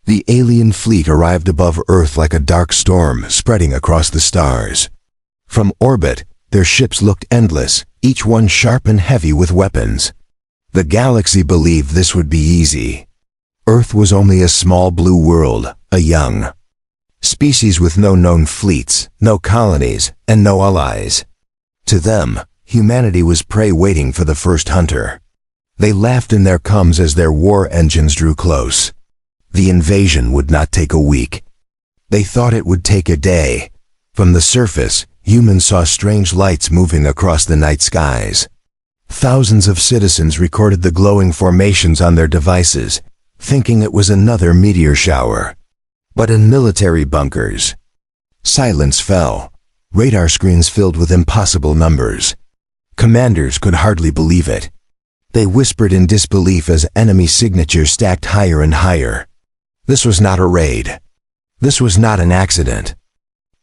The alien fleet arrived above Earth like a dark storm spreading across the stars. From orbit, their ships looked endless, each one sharp and heavy with weapons. The galaxy believed this would be easy. Earth was only a small blue world, a young species with no known fleets, no colonies, and no allies. To them, humanity was prey waiting for the first hunter. They laughed in their cums as their war engines drew close. The invasion would not take a week. They thought it would take a day. From the surface, humans saw strange lights moving across the night skies. Thousands of citizens recorded the glowing formations on their devices, thinking it was another meteor shower. But in military bunkers, silence fell. Radar screens filled with impossible numbers. Commanders could hardly believe it. They whispered in disbelief as enemy signatures stacked higher and higher. This was not a raid. This was not an accident.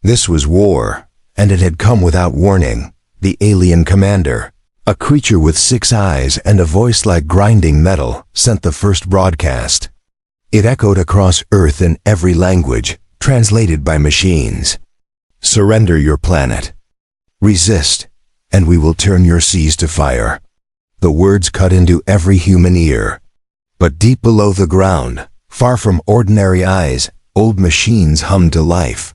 This was war, and it had come without warning. The alien commander, a creature with 6 eyes and a voice like grinding metal, sent the first broadcast. It echoed across Earth in every language, translated by machines. Surrender your planet. Resist, and we will turn your seas to fire. The words cut into every human ear. But deep below the ground, far from ordinary eyes, old machines hummed to life.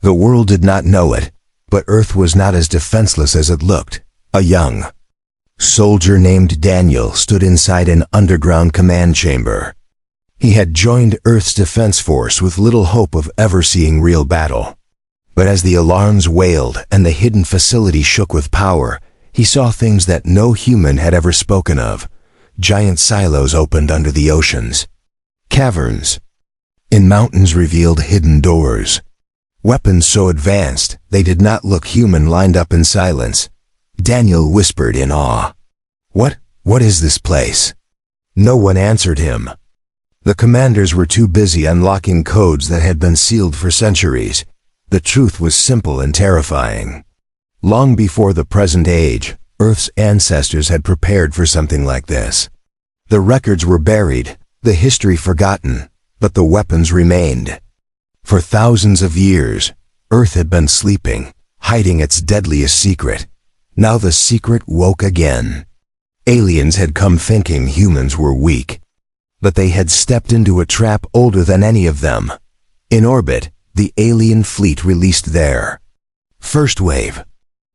The world did not know it, but Earth was not as defenseless as it looked. A young soldier named Daniel stood inside an underground command chamber. He had joined Earth's defense force with little hope of ever seeing real battle. But as the alarms wailed and the hidden facility shook with power, he saw things that no human had ever spoken of. Giant silos opened under the oceans. Caverns in mountains revealed hidden doors. Weapons so advanced they did not look human lined up in silence. Daniel whispered in awe. What is this place?" No one answered him. The commanders were too busy unlocking codes that had been sealed for centuries. The truth was simple and terrifying. Long before the present age, Earth's ancestors had prepared for something like this. The records were buried, the history forgotten, but the weapons remained. For thousands of years, Earth had been sleeping, hiding its deadliest secret. Now the secret woke again. Aliens had come thinking humans were weak. But they had stepped into a trap older than any of them. In orbit, the alien fleet released their first wave.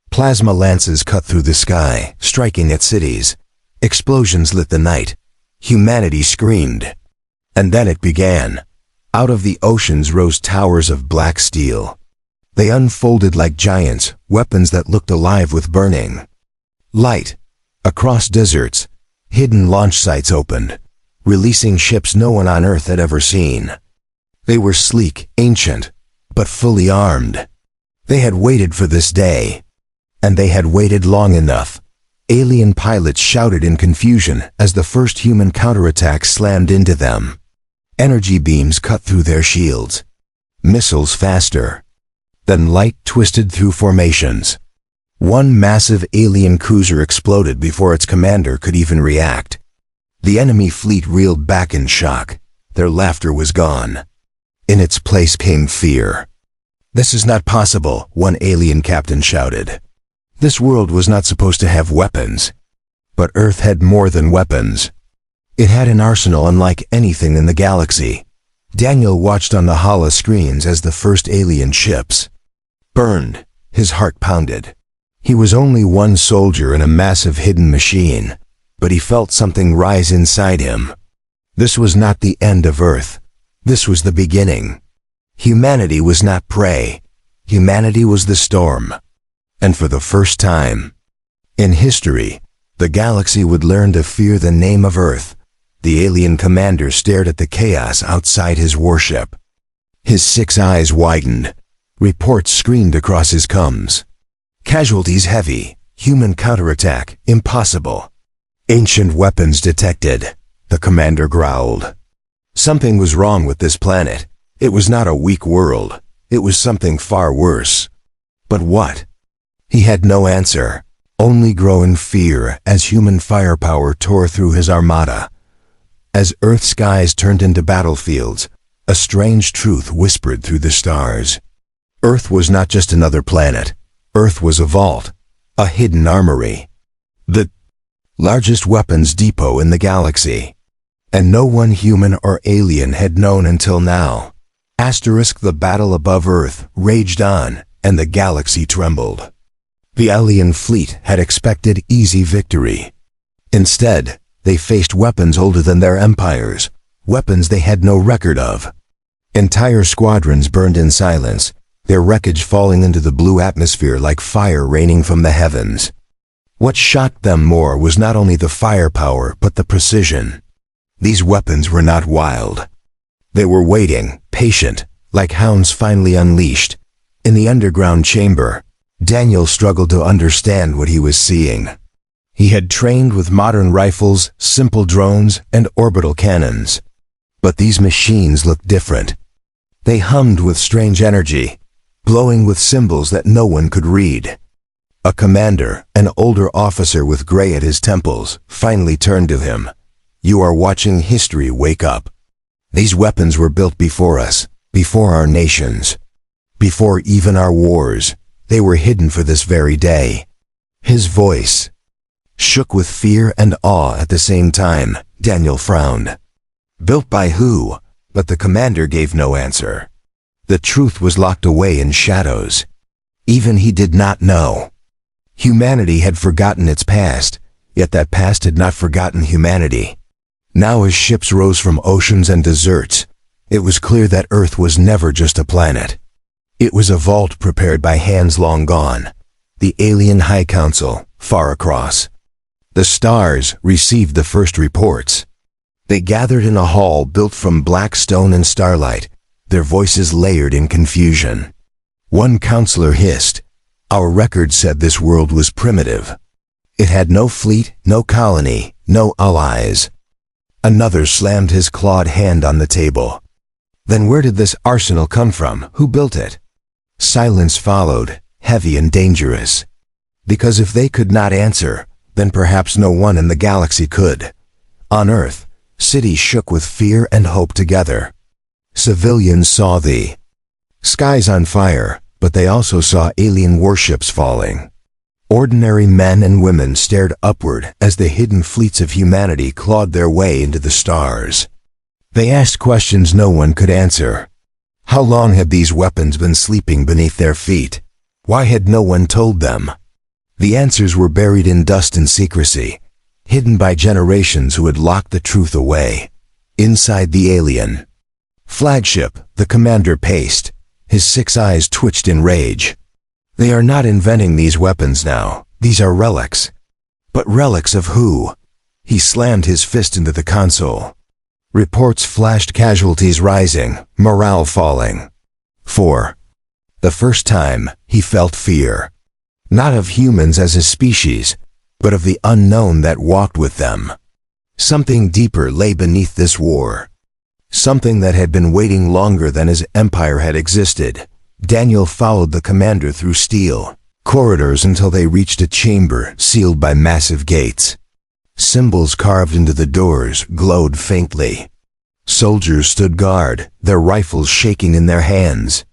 Plasma lances cut through the sky, striking at cities. Explosions lit the night. Humanity screamed. And then it began. Out of the oceans rose towers of black steel. They unfolded like giants, weapons that looked alive with burning light. Across deserts, hidden launch sites opened, releasing ships no one on Earth had ever seen. They were sleek, ancient, but fully armed. They had waited for this day. And they had waited long enough. Alien pilots shouted in confusion as the first human counterattack slammed into them. Energy beams cut through their shields. Missiles faster. Then light twisted through formations. One massive alien cruiser exploded before its commander could even react. The enemy fleet reeled back in shock. Their laughter was gone. In its place came fear. "This is not possible," one alien captain shouted. This world was not supposed to have weapons. But Earth had more than weapons. It had an arsenal unlike anything in the galaxy. Daniel watched on the holo screens as the first alien ships burned. His heart pounded. He was only one soldier in a massive hidden machine, but he felt something rise inside him. This was not the end of Earth. This was the beginning. Humanity was not prey. Humanity was the storm. And for the first time in history, the galaxy would learn to fear the name of Earth. The alien commander stared at the chaos outside his warship. His 6 eyes widened. Reports screamed across his cums. Casualties heavy. Human counterattack impossible. Ancient weapons detected. The commander growled. Something was wrong with this planet. It was not a weak world. It was something far worse. But what? He had no answer. Only growing fear as human firepower tore through his armada. As Earth's skies turned into battlefields, a strange truth whispered through the stars. Earth was not just another planet. Earth was a vault, a hidden armory, the largest weapons depot in the galaxy. And no one human or alien had known until now. The battle above Earth raged on, and the galaxy trembled. The alien fleet had expected easy victory. Instead, they faced weapons older than their empires, weapons they had no record of. Entire squadrons burned in silence, their wreckage falling into the blue atmosphere like fire raining from the heavens. What shocked them more was not only the firepower but the precision. These weapons were not wild. They were waiting, patient, like hounds finally unleashed. In the underground chamber, Daniel struggled to understand what he was seeing. He had trained with modern rifles, simple drones, and orbital cannons. But these machines looked different. They hummed with strange energy, glowing with symbols that no one could read. A commander, an older officer with gray at his temples, finally turned to him. "You are watching history wake up. These weapons were built before us, before our nations, before even our wars. They were hidden for this very day." His voice shook with fear and awe at the same time. Daniel frowned. Built by who? But the commander gave no answer. The truth was locked away in shadows. Even he did not know. Humanity had forgotten its past, yet that past had not forgotten humanity. Now as ships rose from oceans and deserts, it was clear that Earth was never just a planet. It was a vault prepared by hands long gone, the alien High Council, far across. The stars received the first reports. They gathered in a hall built from black stone and starlight, their voices layered in confusion. One counselor hissed, "Our record said this world was primitive. It had no fleet, no colony, no allies." Another slammed his clawed hand on the table. "Then where did this arsenal come from? Who built it?" Silence followed, heavy and dangerous. Because if they could not answer, then perhaps no one in the galaxy could. On Earth, cities shook with fear and hope together. Civilians saw the skies on fire, but they also saw alien warships falling. Ordinary men and women stared upward as the hidden fleets of humanity clawed their way into the stars. They asked questions no one could answer. How long had these weapons been sleeping beneath their feet? Why had no one told them? The answers were buried in dust and secrecy, hidden by generations who had locked the truth away. Inside the alien flagship, the commander paced. His 6 eyes twitched in rage. They are not inventing these weapons now. These are relics. But relics of who? He slammed his fist into the console. Reports flashed, casualties rising, morale falling. For the first time, he felt fear. Not of humans as a species, but of the unknown that walked with them. Something deeper lay beneath this war. Something that had been waiting longer than his empire had existed. Daniel followed the commander through steel corridors until they reached a chamber sealed by massive gates. Symbols carved into the doors glowed faintly. Soldiers stood guard, their rifles shaking in their hands.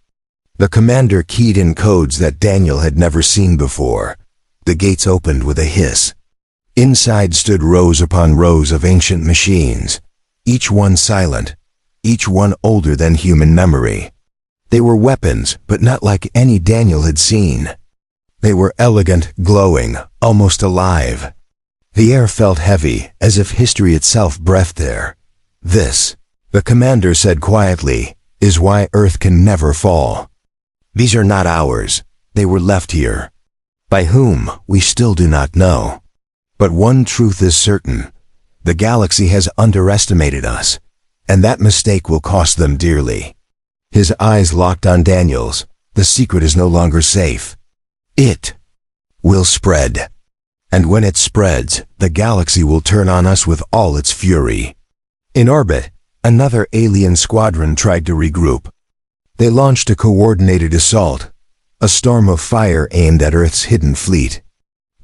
The commander keyed in codes that Daniel had never seen before. The gates opened with a hiss. Inside stood rows upon rows of ancient machines, each one silent, each one older than human memory. They were weapons, but not like any Daniel had seen. They were elegant, glowing, almost alive. The air felt heavy, as if history itself breathed there. "This," the commander said quietly, "is why Earth can never fall. These are not ours. They were left here. By whom, we still do not know. But one truth is certain. The galaxy has underestimated us, and that mistake will cost them dearly." His eyes locked on Daniel's. The secret is no longer safe. It will spread. And when it spreads, the galaxy will turn on us with all its fury. In orbit, another alien squadron tried to regroup. They launched a coordinated assault, a storm of fire aimed at Earth's hidden fleet.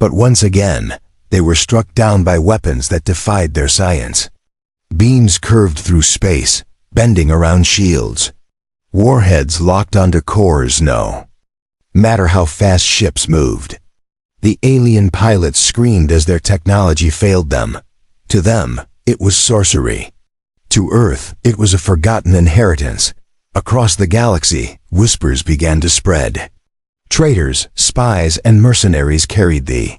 But once again, they were struck down by weapons that defied their science. Beams curved through space, bending around shields. Warheads locked onto cores, no matter how fast ships moved. The alien pilots screamed as their technology failed them. To them, it was sorcery. To Earth, it was a forgotten inheritance. Across the galaxy, whispers began to spread. Traitors, spies, and mercenaries carried the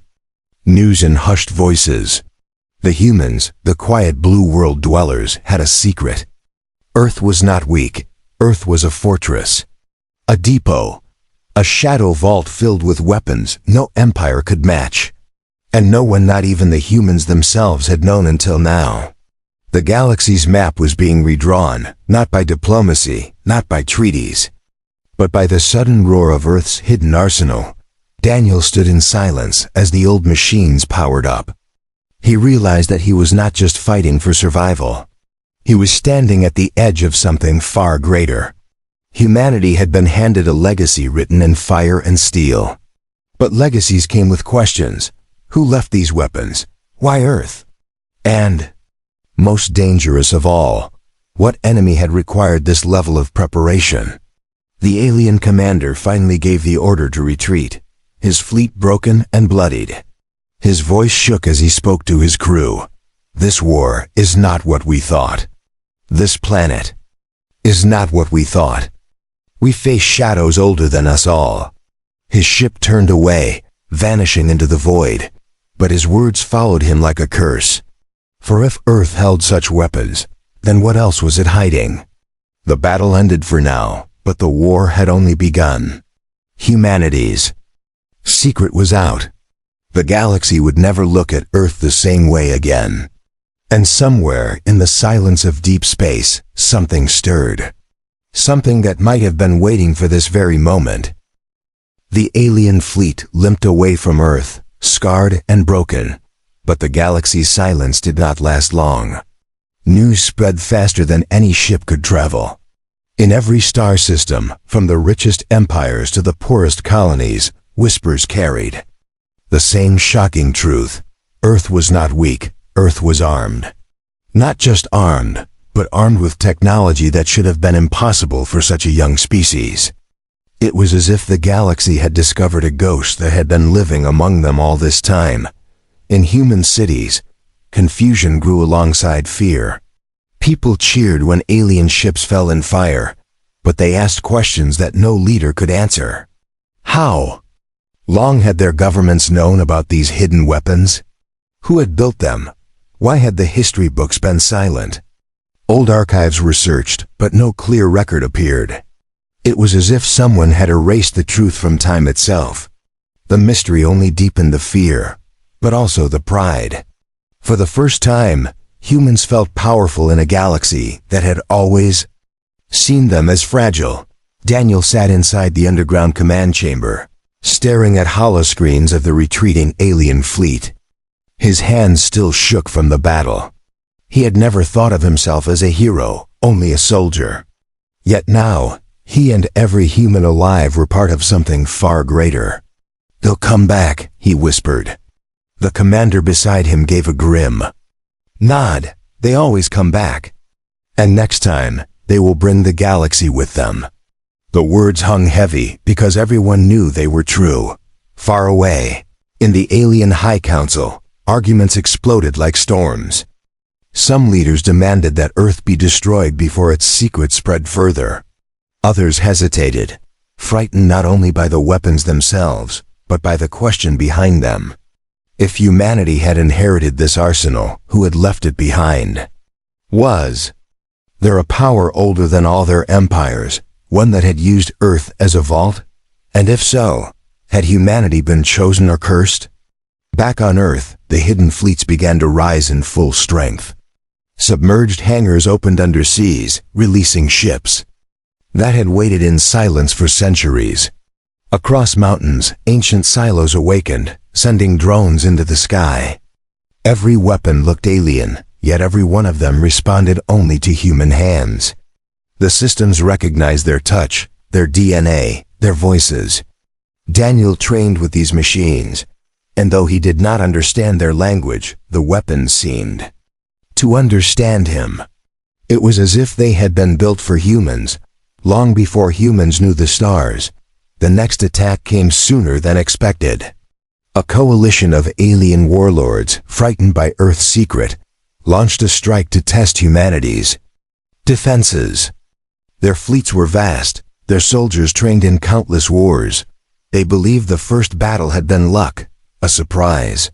news in hushed voices. The humans, the quiet blue world dwellers, had a secret. Earth was not weak. Earth was a fortress. A depot. A shadow vault filled with weapons no empire could match. And no one, not even the humans themselves, had known until now. The galaxy's map was being redrawn, not by diplomacy, not by treaties, but by the sudden roar of Earth's hidden arsenal. Daniel stood in silence as the old machines powered up. He realized that he was not just fighting for survival. He was standing at the edge of something far greater. Humanity had been handed a legacy written in fire and steel. But legacies came with questions. Who left these weapons? Why Earth? And, most dangerous of all, what enemy had required this level of preparation? The alien commander finally gave the order to retreat, his fleet broken and bloodied. His voice shook as he spoke to his crew. This war is not what we thought. This planet is not what we thought. We face shadows older than us all. His ship turned away, vanishing into the void, but his words followed him like a curse. For if Earth held such weapons, then what else was it hiding? The battle ended for now, but the war had only begun. Humanity's secret was out. The galaxy would never look at Earth the same way again. And somewhere in the silence of deep space, something stirred. Something that might have been waiting for this very moment. The alien fleet limped away from Earth, scarred and broken. But the galaxy's silence did not last long. News spread faster than any ship could travel. In every star system, from the richest empires to the poorest colonies, whispers carried the same shocking truth. Earth was not weak, Earth was armed. Not just armed, but armed with technology that should have been impossible for such a young species. It was as if the galaxy had discovered a ghost that had been living among them all this time. In human cities, confusion grew alongside fear. People cheered when alien ships fell in fire, but they asked questions that no leader could answer. How long had their governments known about these hidden weapons? Who had built them? Why had the history books been silent? Old archives were searched, but no clear record appeared. It was as if someone had erased the truth from time itself. The mystery only deepened the fear, but also the pride. For the first time, humans felt powerful in a galaxy that had always seen them as fragile. Daniel sat inside the underground command chamber, staring at holoscreens of the retreating alien fleet. His hands still shook from the battle. He had never thought of himself as a hero, only a soldier. Yet now, he and every human alive were part of something far greater. "They'll come back," he whispered. The commander beside him gave a grim nod. "They always come back. And next time, they will bring the galaxy with them." The words hung heavy because everyone knew they were true. Far away, in the alien High Council, arguments exploded like storms. Some leaders demanded that Earth be destroyed before its secret spread further. Others hesitated, frightened not only by the weapons themselves, but by the question behind them. If humanity had inherited this arsenal, who had left it behind? Was there a power older than all their empires, one that had used Earth as a vault? And if so, had humanity been chosen or cursed? Back on Earth, the hidden fleets began to rise in full strength. Submerged hangars opened under seas, releasing ships that had waited in silence for centuries. Across mountains, ancient silos awakened, sending drones into the sky. Every weapon looked alien, yet every one of them responded only to human hands. The systems recognized their touch, their DNA, their voices. Daniel trained with these machines, and though he did not understand their language, the weapons seemed to understand him. It was as if they had been built for humans, long before humans knew the stars. The next attack came sooner than expected. A coalition of alien warlords, frightened by Earth's secret, launched a strike to test humanity's defenses. Their fleets were vast, their soldiers trained in countless wars. They believed the first battle had been luck, a surprise.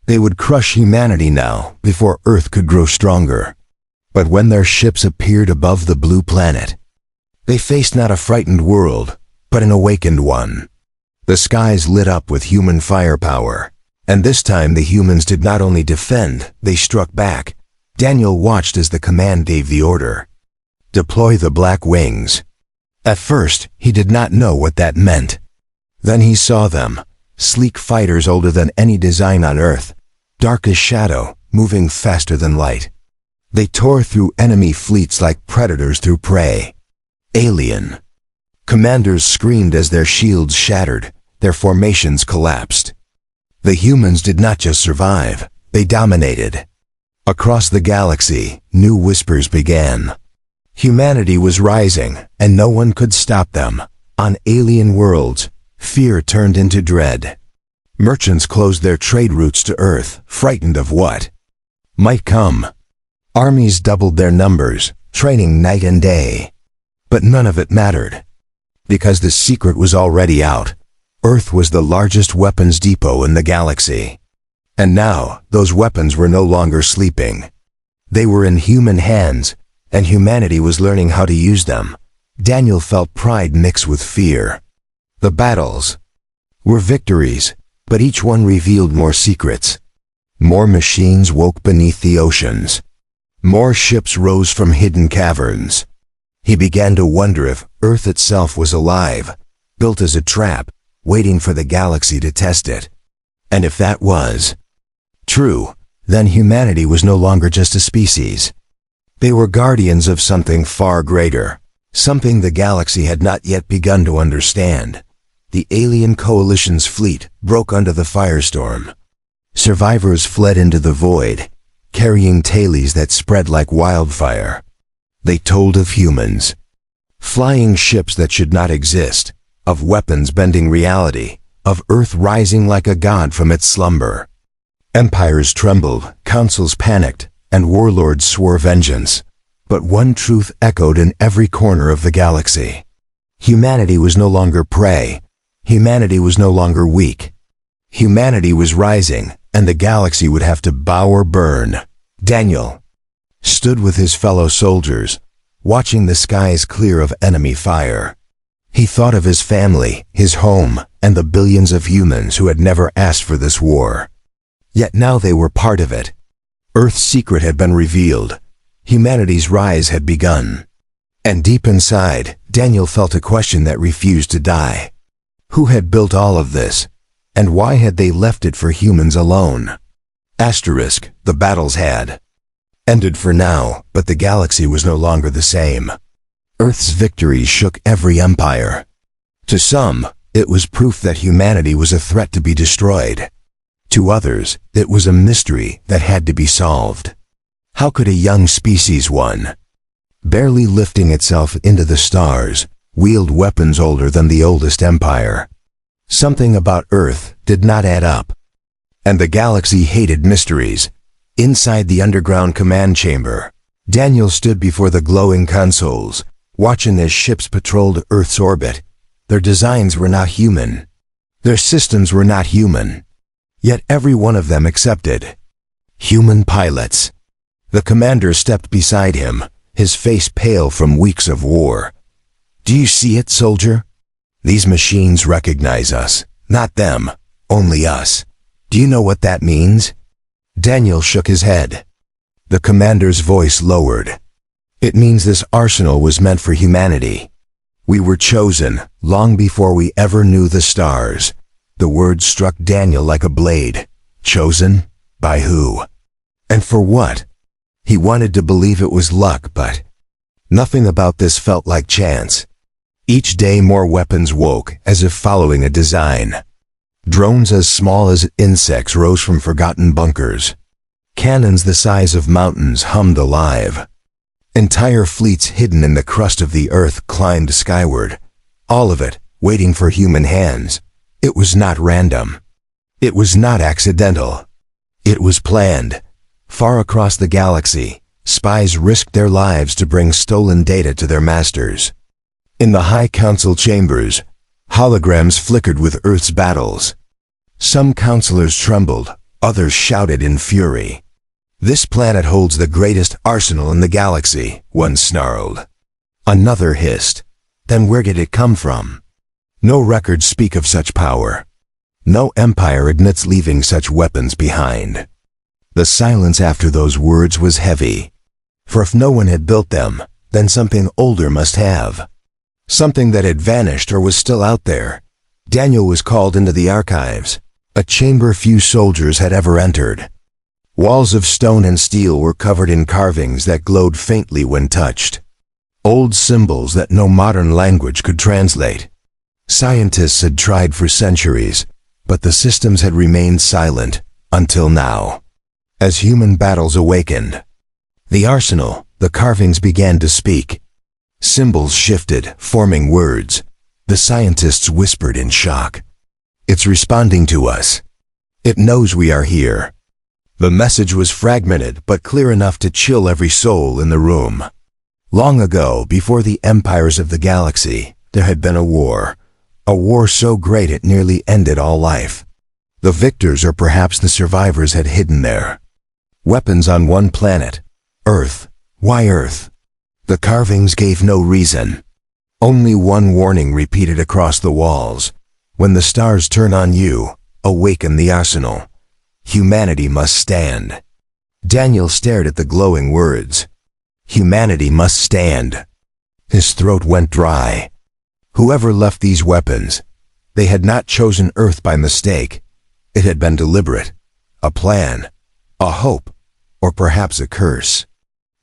They would crush humanity now, before Earth could grow stronger. But when their ships appeared above the blue planet, they faced not a frightened world, but an awakened one. The skies lit up with human firepower, and this time the humans did not only defend, they struck back. Daniel watched as the command gave the order. Deploy the black wings. At first, he did not know what that meant. Then he saw them, sleek fighters older than any design on Earth, dark as shadow, moving faster than light. They tore through enemy fleets like predators through prey. Alien. Commanders screamed as their shields shattered, their formations collapsed. The humans did not just survive, they dominated. Across the galaxy, new whispers began. Humanity was rising, and no one could stop them. On alien worlds, fear turned into dread. Merchants closed their trade routes to Earth, frightened of what might come. Armies doubled their numbers, training night and day. But none of it mattered, because the secret was already out. Earth was the largest weapons depot in the galaxy. And now, those weapons were no longer sleeping. They were in human hands, and humanity was learning how to use them. Daniel felt pride mixed with fear. The battles were victories, but each one revealed more secrets. More machines woke beneath the oceans. More ships rose from hidden caverns. He began to wonder if Earth itself was alive, built as a trap, waiting for the galaxy to test it. And if that was true, then humanity was no longer just a species. They were guardians of something far greater, something the galaxy had not yet begun to understand. The alien coalition's fleet broke under the firestorm. Survivors fled into the void, carrying tales that spread like wildfire. They told of humans, flying ships that should not exist, of weapons bending reality, of Earth rising like a god from its slumber. Empires trembled, councils panicked, and warlords swore vengeance. But one truth echoed in every corner of the galaxy. Humanity was no longer prey. Humanity was no longer weak. Humanity was rising, and the galaxy would have to bow or burn. Daniel stood with his fellow soldiers, watching the skies clear of enemy fire. He thought of his family, his home, and the billions of humans who had never asked for this war. Yet now they were part of it. Earth's secret had been revealed. Humanity's rise had begun. And deep inside, Daniel felt a question that refused to die. Who had built all of this? And why had they left it for humans alone? Asterisk, the battles had ended for now, but the galaxy was no longer the same. Earth's victories shook every empire. To some, it was proof that humanity was a threat to be destroyed. To others, it was a mystery that had to be solved. How could a young species one, barely lifting itself into the stars, wield weapons older than the oldest empire? Something about Earth did not add up. And the galaxy hated mysteries. Inside the underground command chamber, Daniel stood before the glowing consoles, watching as ships patrolled Earth's orbit. Their designs were not human. Their systems were not human. Yet every one of them accepted human pilots. The commander stepped beside him, his face pale from weeks of war. "Do you see it, soldier? These machines recognize us, not them, only us. Do you know what that means?" Daniel shook his head. The commander's voice lowered. "It means this arsenal was meant for humanity. We were chosen long before we ever knew the stars." The words struck Daniel like a blade. Chosen? By who? And for what? He wanted to believe it was luck, but nothing about this felt like chance. Each day more weapons woke, as if following a design. Drones as small as insects rose from forgotten bunkers. Cannons the size of mountains hummed alive. Entire fleets hidden in the crust of the earth climbed skyward, all of it waiting for human hands. It was not random. It was not accidental. It was planned. Far across the galaxy, spies risked their lives to bring stolen data to their masters. In the High Council chambers, holograms flickered with Earth's battles. Some counselors trembled, others shouted in fury. "This planet holds the greatest arsenal in the galaxy," one snarled. Another hissed. "Then where did it come from?" No records speak of such power. No empire admits leaving such weapons behind. The silence after those words was heavy. For if no one had built them, then something older must have. Something that had vanished or was still out there. Daniel was called into the archives, a chamber few soldiers had ever entered. Walls of stone and steel were covered in carvings that glowed faintly when touched. Old symbols that no modern language could translate. Scientists had tried for centuries, but the systems had remained silent, until now. As human battles awakened, the arsenal, the carvings began to speak. Symbols shifted, forming words. The scientists whispered in shock. "It's responding to us. It knows we are here." The message was fragmented but clear enough to chill every soul in the room. Long ago, before the empires of the galaxy, there had been a war so great it nearly ended all life. The victors, or perhaps the survivors, had hidden there. Weapons on one planet, Earth. Why Earth? The carvings gave no reason. Only one warning repeated across the walls. When the stars turn on you, awaken the arsenal. Humanity must stand. Daniel stared at the glowing words. Humanity must stand. His throat went dry. Whoever left these weapons, they had not chosen Earth by mistake. It had been deliberate. A plan. A hope. Or perhaps a curse.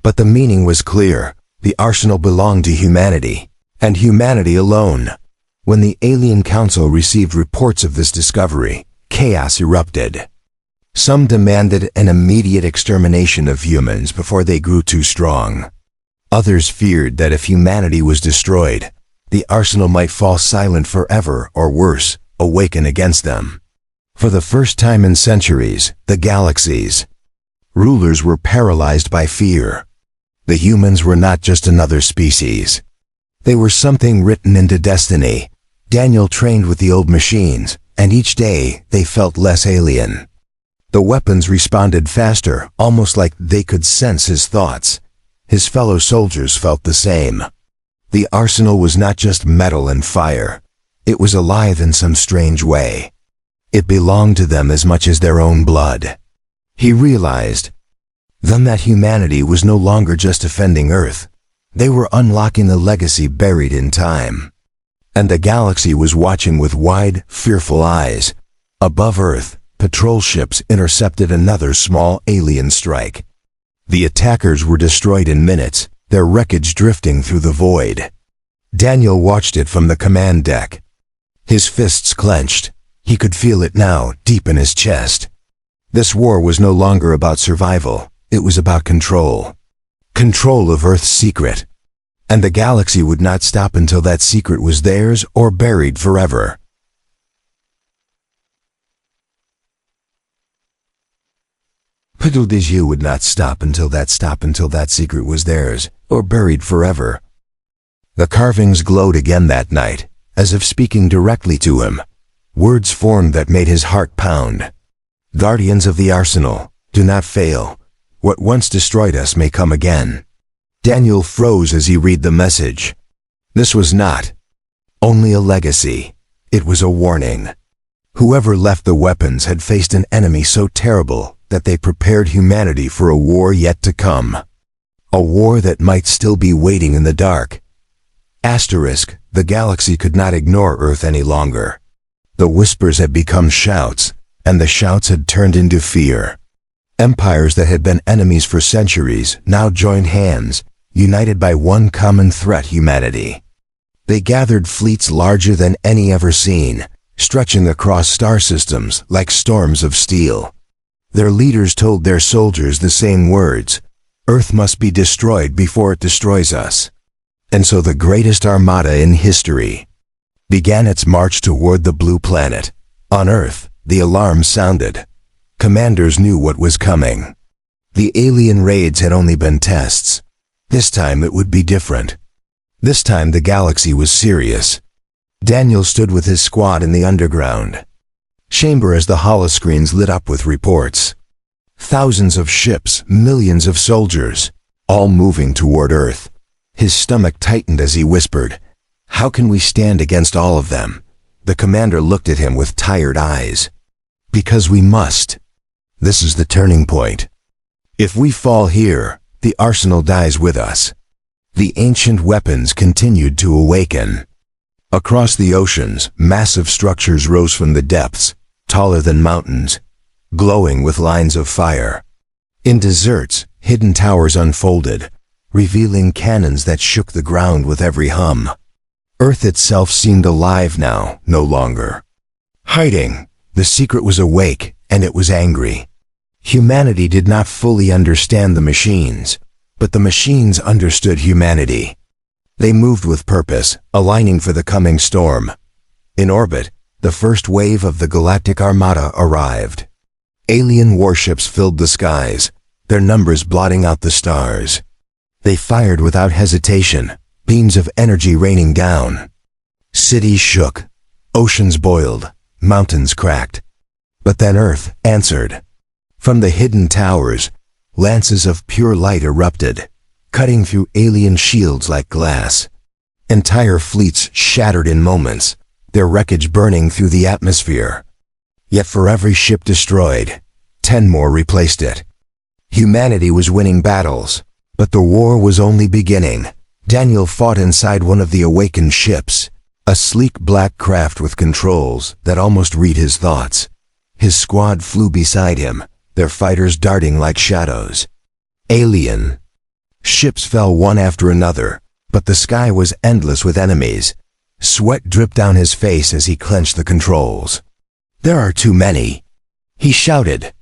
But the meaning was clear. The arsenal belonged to humanity, and humanity alone. When the Alien Council received reports of this discovery, chaos erupted. Some demanded an immediate extermination of humans before they grew too strong. Others feared that if humanity was destroyed, the arsenal might fall silent forever, or worse, awaken against them. For the first time in centuries, the galaxies, rulers were paralyzed by fear. The humans were not just another species. They were something written into destiny. Daniel trained with the old machines, and each day they felt less alien. The weapons responded faster, almost like they could sense his thoughts. His fellow soldiers felt the same. The arsenal was not just metal and fire. It was alive in some strange way. It belonged to them as much as their own blood. He realized then that humanity was no longer just defending Earth. They were unlocking the legacy buried in time. And the galaxy was watching with wide, fearful eyes. Above Earth, patrol ships intercepted another small alien strike. The attackers were destroyed in minutes, their wreckage drifting through the void. Daniel watched it from the command deck. His fists clenched. He could feel it now, deep in his chest. This war was no longer about survival. It was about control. Control of Earth's secret. And the galaxy would not stop until that secret was theirs or buried forever. You would not stop until that secret was theirs or buried forever. The carvings glowed again that night, as if speaking directly to him. Words formed that made his heart pound. Guardians of the arsenal, do not fail. What once destroyed us may come again. Daniel froze as he read the message. This was not only a legacy. It was a warning. Whoever left the weapons had faced an enemy so terrible that they prepared humanity for a war yet to come. A war that might still be waiting in the dark. Asterisk, the galaxy could not ignore Earth any longer. The whispers had become shouts, and the shouts had turned into fear. Empires that had been enemies for centuries now joined hands, united by one common threat: humanity. They gathered fleets larger than any ever seen, stretching across star systems like storms of steel. Their leaders told their soldiers the same words: Earth must be destroyed before it destroys us. And so the greatest armada in history began its march toward the blue planet. On Earth, the alarm sounded. Commanders knew what was coming. The alien raids had only been tests. This time it would be different. This time the galaxy was serious. Daniel stood with his squad in the underground chamber as the holoscreens lit up with reports. Thousands of ships, millions of soldiers, all moving toward Earth. His stomach tightened as he whispered, "How can we stand against all of them?" The commander looked at him with tired eyes. "Because we must. This is the turning point. If we fall here, the arsenal dies with us." The ancient weapons continued to awaken. Across the oceans, massive structures rose from the depths, taller than mountains, glowing with lines of fire. In deserts, hidden towers unfolded, revealing cannons that shook the ground with every hum. Earth itself seemed alive now, no longer hiding. The secret was awake, and it was angry. Humanity did not fully understand the machines, but the machines understood humanity. They moved with purpose, aligning for the coming storm. In orbit, the first wave of the galactic armada arrived. Alien warships filled the skies, their numbers blotting out the stars. They fired without hesitation, beams of energy raining down. Cities shook, oceans boiled, mountains cracked. But then Earth answered. From the hidden towers, lances of pure light erupted, cutting through alien shields like glass. Entire fleets shattered in moments, their wreckage burning through the atmosphere. Yet for every ship destroyed, 10 more replaced it. Humanity was winning battles, but the war was only beginning. Daniel fought inside one of the awakened ships, a sleek black craft with controls that almost read his thoughts. His squad flew beside him, their fighters darting like shadows. Alien ships fell one after another, but the sky was endless with enemies. Sweat dripped down his face as he clenched the controls. "There are too many," he shouted.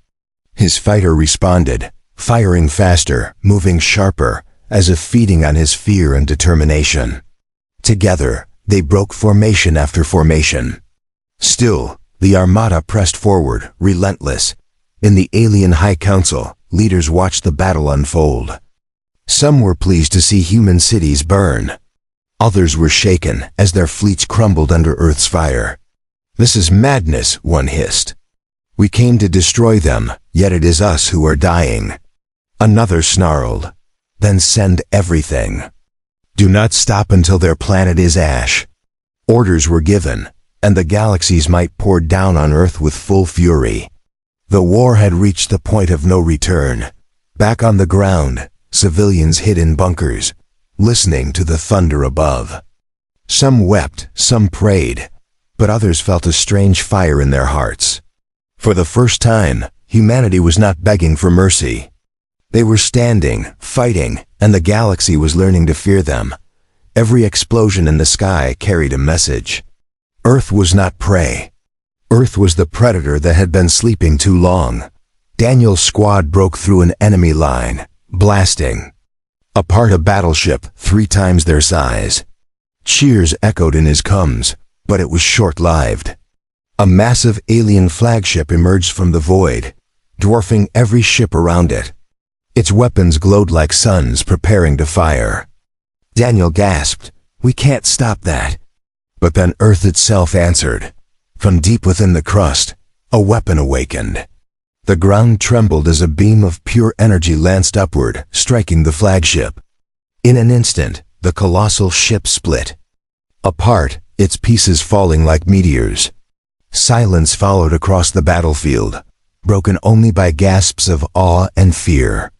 His fighter responded, firing faster, moving sharper, as if feeding on his fear and determination. Together, they broke formation after formation. Still, the armada pressed forward, relentless. In the alien High Council, leaders watched the battle unfold. Some were pleased to see human cities burn. Others were shaken as their fleets crumbled under Earth's fire. "This is madness," one hissed. "We came to destroy them, yet it is us who are dying." Another snarled, "Then send everything. Do not stop until their planet is ash." Orders were given, and the galaxy's might poured down on Earth with full fury. The war had reached the point of no return. Back on the ground, civilians hid in bunkers, listening to the thunder above. Some wept, some prayed, but others felt a strange fire in their hearts. For the first time, humanity was not begging for mercy. They were standing, fighting, and the galaxy was learning to fear them. Every explosion in the sky carried a message. Earth was not prey. Earth was the predator that had been sleeping too long. Daniel's squad broke through an enemy line, blasting apart a battleship 3 times their size. Cheers echoed in his coms, but it was short-lived. A massive alien flagship emerged from the void, dwarfing every ship around it. Its weapons glowed like suns preparing to fire. Daniel gasped, "We can't stop that." But then Earth itself answered. From deep within the crust, a weapon awakened. The ground trembled as a beam of pure energy lanced upward, striking the flagship. In an instant, the colossal ship split apart, its pieces falling like meteors. Silence followed across the battlefield, broken only by gasps of awe and fear.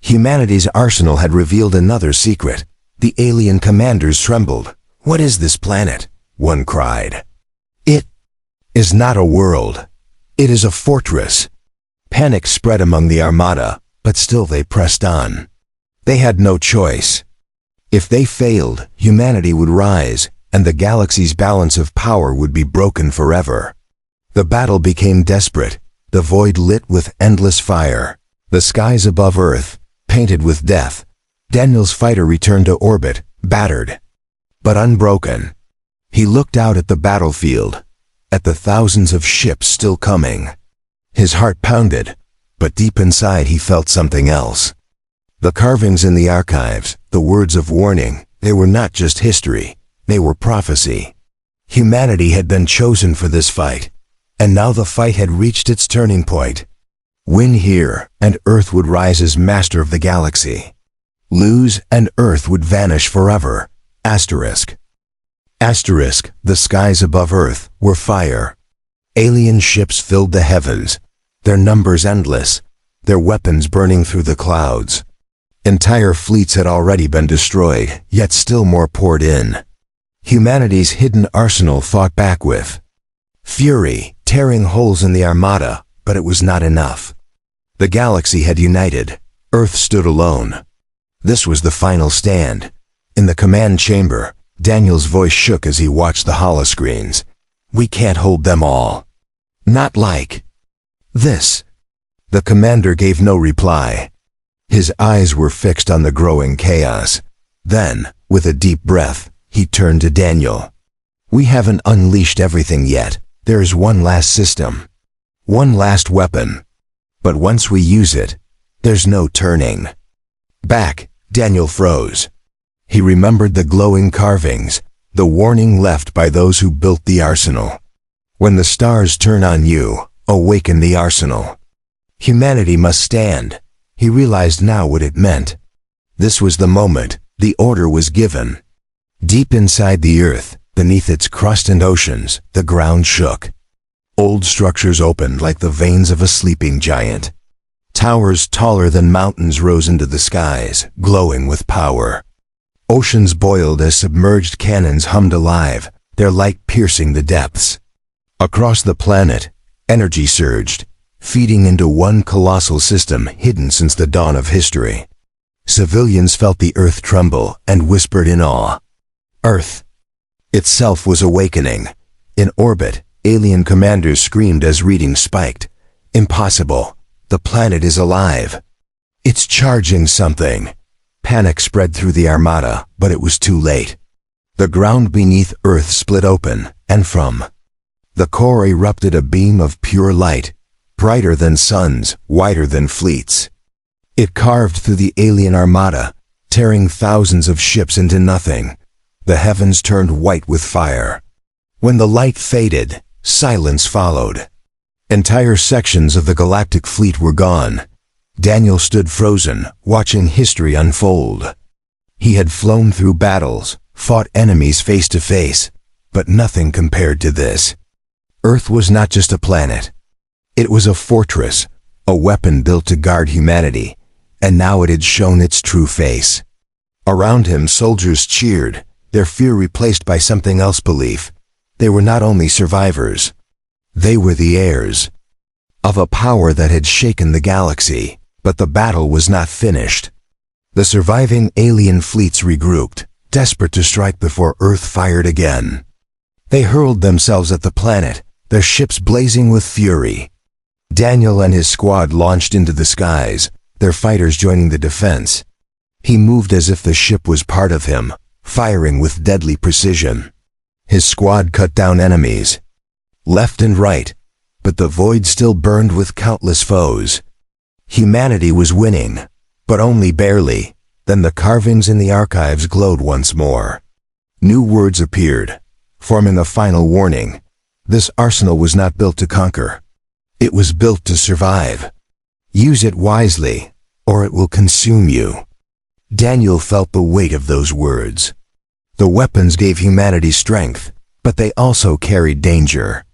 Humanity's arsenal had revealed another secret. The alien commanders trembled. "What is this planet?" one cried. "It is not a world. It is a fortress." Panic spread among the armada, but still they pressed on. They had no choice. If they failed, humanity would rise, and the galaxy's balance of power would be broken forever. The battle became desperate, the void lit with endless fire. The skies above Earth, Painted with death, Daniel's fighter returned to orbit, battered, but unbroken. He looked out at the battlefield, at the thousands of ships still coming. His heart pounded, but deep inside he felt something else. The carvings in the archives, the words of warning, they were not just history, they were prophecy. Humanity had been chosen for this fight, and now the fight had reached its turning point. Win here, and Earth would rise as master of the galaxy. Lose, and Earth would vanish forever. Asterisk. Asterisk, the skies above Earth were fire. Alien ships filled the heavens, their numbers endless, their weapons burning through the clouds. Entire fleets had already been destroyed, yet still more poured in. Humanity's hidden arsenal fought back with fury, tearing holes in the armada, but it was not enough. The galaxy had united. Earth stood alone. This was the final stand. In the command chamber, Daniel's voice shook as he watched the holoscreens. We can't hold them all. Not like this. The commander gave no reply. His eyes were fixed on the growing chaos. Then, with a deep breath, he turned to Daniel. We haven't unleashed everything yet. There is one last system. One last weapon. But once we use it, there's no turning back. Daniel froze. He remembered the glowing carvings, the warning left by those who built the arsenal. When the stars turn on you, awaken the arsenal. Humanity must stand. He realized now what it meant. This was the moment. The order was given. Deep inside the Earth, beneath its crust and oceans, the ground shook. Old structures opened like the veins of a sleeping giant. Towers taller than mountains rose into the skies, glowing with power. Oceans boiled as submerged cannons hummed alive, their light piercing the depths. Across the planet, energy surged, feeding into one colossal system hidden since the dawn of history. Civilians felt the Earth tremble and whispered in awe. Earth itself was awakening. In orbit, alien commanders screamed as readings spiked. Impossible. The planet is alive. It's charging something. Panic spread through the armada, but it was too late. The ground beneath Earth split open, and from the core erupted a beam of pure light, brighter than suns, wider than fleets. It carved through the alien armada, tearing thousands of ships into nothing. The heavens turned white with fire. When the light faded, silence followed. Entire sections of the galactic fleet were gone. Daniel stood frozen, watching history unfold. He had flown through battles, fought enemies face to face, but nothing compared to this. Earth was not just a planet. It was a fortress, a weapon built to guard humanity, and now it had shown its true face. Around him, soldiers cheered, their fear replaced by something else: belief. They were not only survivors. They were the heirs of a power that had shaken the galaxy. But the battle was not finished. The surviving alien fleets regrouped, desperate to strike before Earth fired again. They hurled themselves at the planet, their ships blazing with fury. Daniel and his squad launched into the skies, their fighters joining the defense. He moved as if the ship was part of him, firing with deadly precision. His squad cut down enemies, left and right, but the void still burned with countless foes. Humanity was winning, but only barely. Then the carvings in the archives glowed once more. New words appeared, forming a final warning. This arsenal was not built to conquer. It was built to survive. Use it wisely, or it will consume you. Daniel felt the weight of those words. The weapons gave humanity strength, but they also carried danger.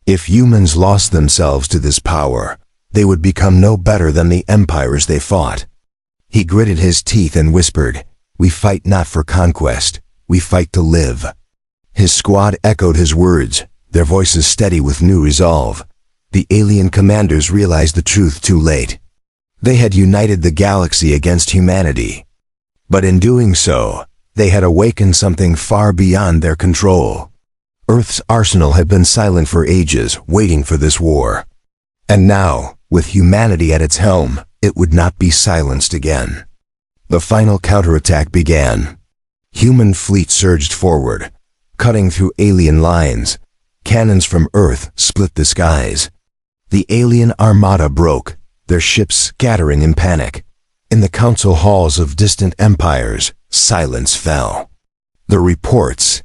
If humans lost themselves to this power, they would become no better than the empires they fought. He gritted his teeth and whispered, "We fight not for conquest, we fight to live." His squad echoed his words, their voices steady with new resolve. The alien commanders realized the truth too late. They had united the galaxy against humanity. But in doing so, they had awakened something far beyond their control. Earth's arsenal had been silent for ages, waiting for this war. And now, with humanity at its helm, it would not be silenced again. The final counterattack began. Human fleet surged forward, cutting through alien lines. Cannons from Earth split the skies. The alien armada broke, their ships scattering in panic. In the council halls of distant empires, silence fell. The reports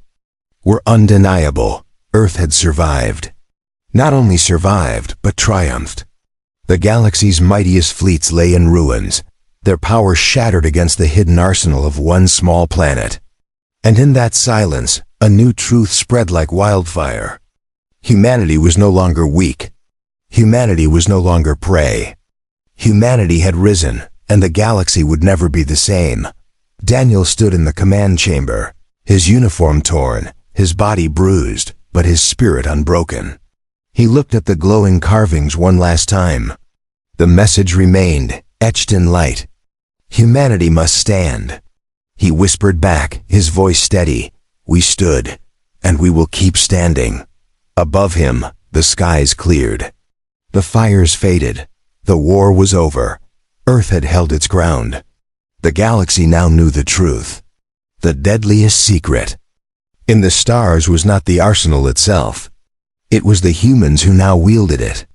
were undeniable. Earth had survived. Not only survived, but triumphed. The galaxy's mightiest fleets lay in ruins, their power shattered against the hidden arsenal of one small planet. And in that silence, a new truth spread like wildfire. Humanity was no longer weak. Humanity was no longer prey. Humanity had risen, and the galaxy would never be the same. Daniel stood in the command chamber, his uniform torn, his body bruised, but his spirit unbroken. He looked at the glowing carvings one last time. The message remained, etched in light. Humanity must stand. He whispered back, his voice steady. We stood, and we will keep standing. Above him, the skies cleared. The fires faded. The war was over. Earth had held its ground. The galaxy now knew the truth. The deadliest secret. In the stars was not the arsenal itself. It was the humans who now wielded it.